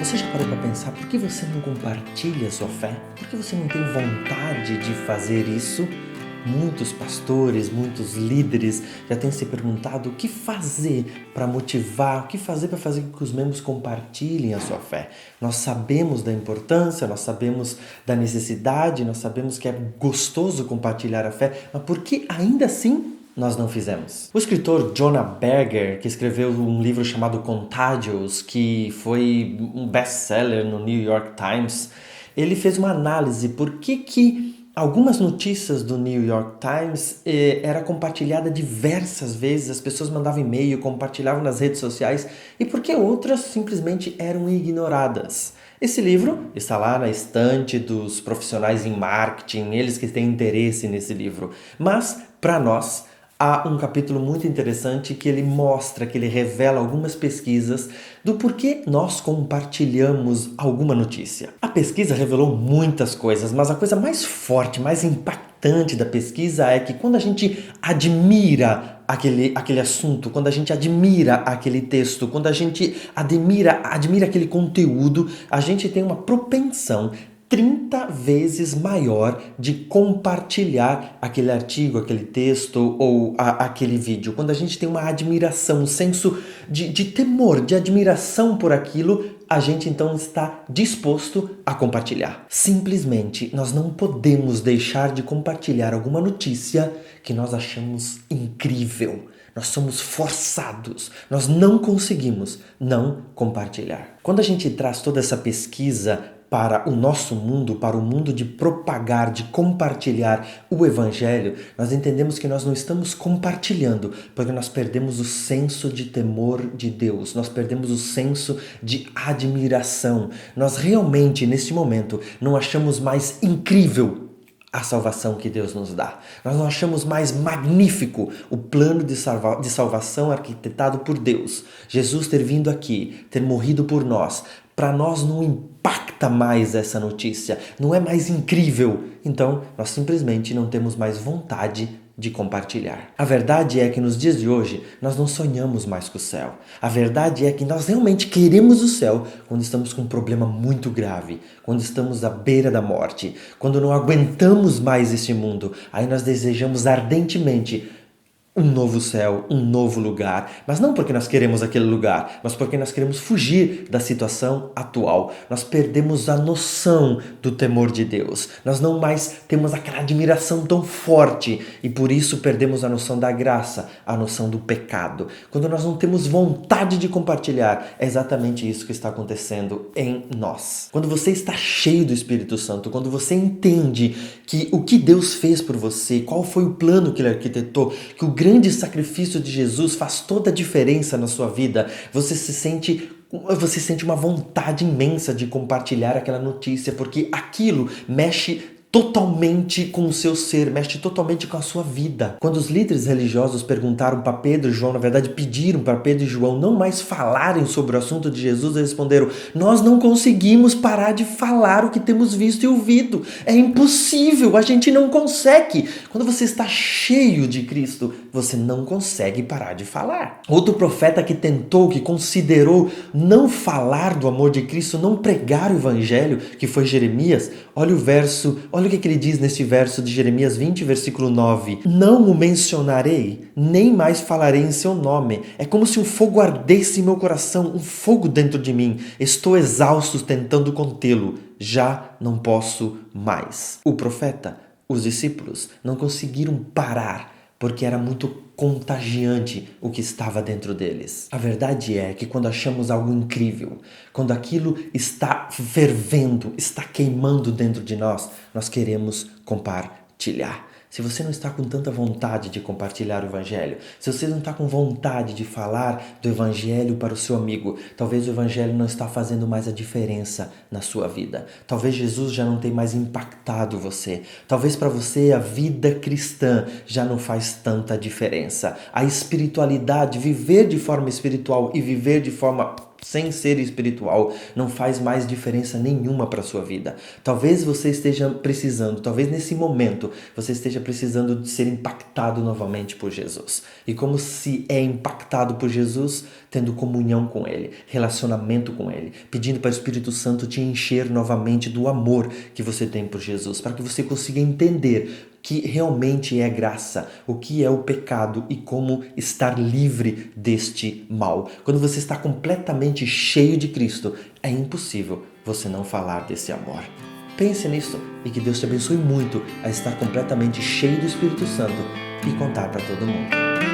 Você já parou para pensar por que você não compartilha a sua fé? Por que você não tem vontade de fazer isso? Muitos pastores, muitos líderes já têm se perguntado o que fazer para motivar, o que fazer para fazer com que os membros compartilhem a sua fé. Nós sabemos da importância, nós sabemos da necessidade, nós sabemos que é gostoso compartilhar a fé, mas por que ainda assim nós não fizemos? O escritor Jonah Berger, que escreveu um livro chamado Contagious, que foi um best-seller no New York Times, ele fez uma análise por que algumas notícias do New York Times era compartilhada diversas vezes, as pessoas mandavam e-mail, compartilhavam nas redes sociais, e por que outras simplesmente eram ignoradas. Esse livro está lá na estante dos profissionais em marketing, eles que têm interesse nesse livro. Mas, para nós, há um capítulo muito interessante que ele mostra, que ele revela algumas pesquisas do porquê nós compartilhamos alguma notícia. A pesquisa revelou muitas coisas, mas a coisa mais forte, mais impactante da pesquisa é que quando a gente admira aquele assunto, quando a gente admira aquele texto, quando a gente admira aquele conteúdo, a gente tem uma propensão 30 vezes maior de compartilhar aquele artigo, aquele texto ou aquele vídeo. Quando a gente tem uma admiração, um senso de temor, de admiração por aquilo, a gente então está disposto a compartilhar. Simplesmente, nós não podemos deixar de compartilhar alguma notícia que nós achamos incrível. Nós somos forçados, nós não conseguimos não compartilhar. Quando a gente traz toda essa pesquisa para o nosso mundo, para o mundo de propagar, de compartilhar o Evangelho, nós entendemos que nós não estamos compartilhando, porque nós perdemos o senso de temor de Deus, nós perdemos o senso de admiração. Nós realmente, neste momento, não achamos mais incrível a salvação que Deus nos dá. Nós não achamos mais magnífico o plano de salvação arquitetado por Deus. Jesus ter vindo aqui, ter morrido por nós. Para nós não impacta mais essa notícia, não é mais incrível. Então, nós simplesmente não temos mais vontade de compartilhar. A verdade é que nos dias de hoje, nós não sonhamos mais com o céu. A verdade é que nós realmente queremos o céu quando estamos com um problema muito grave, quando estamos à beira da morte, quando não aguentamos mais este mundo. Aí nós desejamos ardentemente um novo céu, um novo lugar, mas não porque nós queremos aquele lugar, mas porque nós queremos fugir da situação atual. Nós perdemos a noção do temor de Deus, nós não mais temos aquela admiração tão forte e por isso perdemos a noção da graça, a noção do pecado. Quando nós não temos vontade de compartilhar, é exatamente isso que está acontecendo em nós. Quando você está cheio do Espírito Santo, quando você entende que o que Deus fez por você, qual foi o plano que Ele arquitetou, que o grande sacrifício de Jesus faz toda a diferença na sua vida, você sente uma vontade imensa de compartilhar aquela notícia, porque aquilo mexe totalmente com o seu ser, mexe totalmente com a sua vida. Quando os líderes religiosos perguntaram para Pedro e João, na verdade pediram para Pedro e João não mais falarem sobre o assunto de Jesus, eles responderam: nós não conseguimos parar de falar o que temos visto e ouvido. É impossível, a gente não consegue. Quando você está cheio de Cristo, você não consegue parar de falar. Outro profeta que tentou, que considerou não falar do amor de Cristo, não pregar o Evangelho, que foi Jeremias, olha o que ele diz neste verso de Jeremias 20, versículo 9. Não o mencionarei, nem mais falarei em seu nome. É como se um fogo ardesse em meu coração, um fogo dentro de mim. Estou exausto tentando contê-lo. Já não posso mais. O profeta, os discípulos, não conseguiram parar, porque era muito contagiante o que estava dentro deles. A verdade é que quando achamos algo incrível, quando aquilo está fervendo, está queimando dentro de nós, nós queremos compartilhar. Se você não está com tanta vontade de compartilhar o Evangelho, se você não está com vontade de falar do Evangelho para o seu amigo, talvez o Evangelho não está fazendo mais a diferença na sua vida. Talvez Jesus já não tenha mais impactado você. Talvez para você a vida cristã já não faz tanta diferença. A espiritualidade, viver de forma espiritual e viver de forma sem ser espiritual, não faz mais diferença nenhuma para a sua vida. Talvez você esteja precisando, talvez nesse momento, você esteja precisando de ser impactado novamente por Jesus. E como se é impactado por Jesus? Tendo comunhão com Ele, relacionamento com Ele, pedindo para o Espírito Santo te encher novamente do amor que você tem por Jesus, para que você consiga entender que realmente é graça, o que é o pecado e como estar livre deste mal. Quando você está completamente cheio de Cristo, é impossível você não falar desse amor. Pense nisso e que Deus te abençoe muito a estar completamente cheio do Espírito Santo e contar para todo mundo.